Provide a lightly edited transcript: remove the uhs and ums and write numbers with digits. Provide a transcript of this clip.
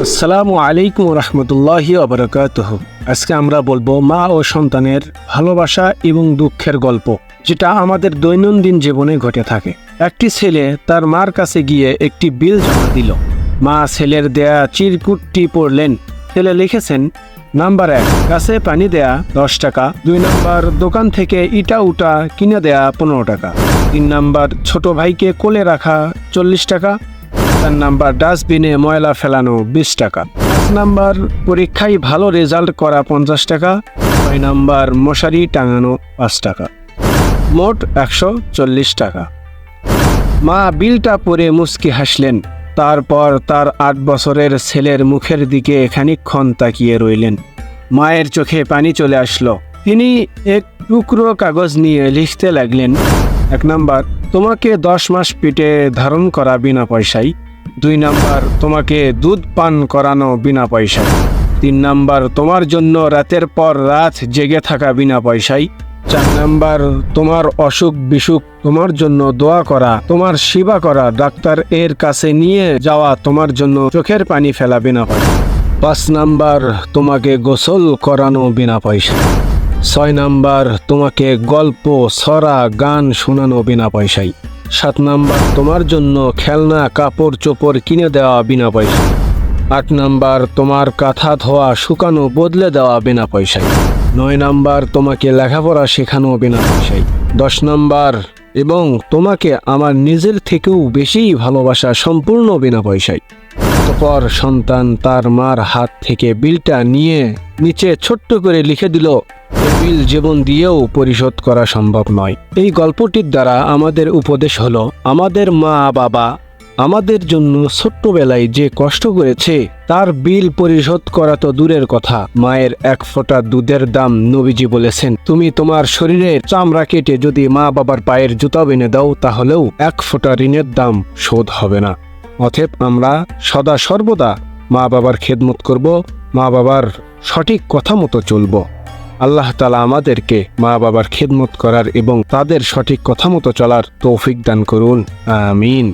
আসসালামু আলাইকুম রহমতুল্লাহি ওয়াবারাকাতুহু। আজকে আমরা বলবো মা ও সন্তানের ভালোবাসা এবং দুঃখের গল্প, যেটা আমাদের দৈনন্দিন জীবনে ঘটে থাকে। একটি ছেলে তার মার কাছে গিয়ে একটি বিল জমা দিল। মা ছেলের দেয়া চিরকুটটি পড়লেন। ছেলে লিখেছেন, নাম্বার 1, গাছে পানি দেয়া 10 টাকা। 2 নাম্বার, দোকান থেকে ইটা উটা কিনে দেয়া 15 টাকা। 3 নাম্বার, ছোট ভাইকে কোলে রাখা 40 টাকা। 4 নাম্বার, ডাস্টবিনে ময়লা ফেলানো 20 টাকা। 5 নাম্বার, পরীক্ষায় ভালো রেজাল্ট করা 50 টাকা। 6 নাম্বার, মশারি টাঙানো 5 টাকা। মোট 140 টাকা। মা বিলটা পড়ে মুচকি হাসলেন। তারপর তার 8 বছরের ছেলের মুখের দিকে খানিকক্ষণ তাকিয়ে রইলেন। মায়ের চোখে পানি চলে আসলো। তিনি এক টুকরো কাগজ নিয়ে লিখতে লাগলেন, 1 নাম্বার, তোমাকে 10 মাস পেটে ধারণ করা বিনা পয়সায়। 2 নাম্বার, তোমাকে দুধ পান করানো বিনা পয়সায়। 3 নাম্বার, তোমার জন্য রাতের পর রাত জেগে থাকা বিনা পয়সায়। 4 নাম্বার, তোমার অসুখ বিসুখ তোমার জন্য দোয়া করা, তোমার সেবা করা, ডাক্তার এর কাছে নিয়ে যাওয়া, তোমার জন্য চোখের পানি ফেলা বিনা পয়সা। 5 নাম্বার, তোমাকে গোসল করানো বিনা পয়সা। 6 নাম্বার, তোমাকে গল্প, ছড়া, গান শোনানো বিনা পয়সায়। 7 নাম্বার, তোমার জন্য খেলনা, কাপড় চোপড় কিনে দেওয়া বিনা পয়সায়। 8 নাম্বার, তোমার কাঁথা ধোয়া, শুকানো, বদলে দেওয়া বিনা পয়সায়। 9 নাম্বার, তোমাকে লেখাপড়া শেখানো বিনা পয়সায়। 10 নাম্বার, এবং তোমাকে আমার নিজের থেকেও বেশি ভালোবাসা সম্পূর্ণ বিনা পয়সায়। অতঃপর সন্তান তার মার হাত থেকে বিলটা নিয়ে নিচে ছোট্ট করে লিখে দিল, এই বিল জীবন দিয়েও পরিশোধ করা সম্ভব নয়। এই গল্পটির দ্বারা আমাদের উপদেশ হলো, আমাদের মা বাবা আমাদের জন্য ছোট্টবেলায় যে কষ্ট করেছে তার বিল পরিশোধ করা তো দূরের কথা, মায়ের 1 ফোঁটা দুধের দাম নবীজি বলেছেন, তুমি তোমার শরীরের চামড়া কেটে যদি মা বাবার পায়ের জুতা বেনে দাও তাহলেও 1 ফোঁটা ঋণের দাম শোধ হবে না। অতএব আমরা সদা সর্বদা মা বাবার খেদমত করব, মা বাবার সঠিক কথা মতো চলব। আল্লাহ তাআলা আমাদেরকে মা বাবার খেদমত করার এবং তাদের সঠিক কথা মতো চলার তৌফিক দান করুন। আমিন।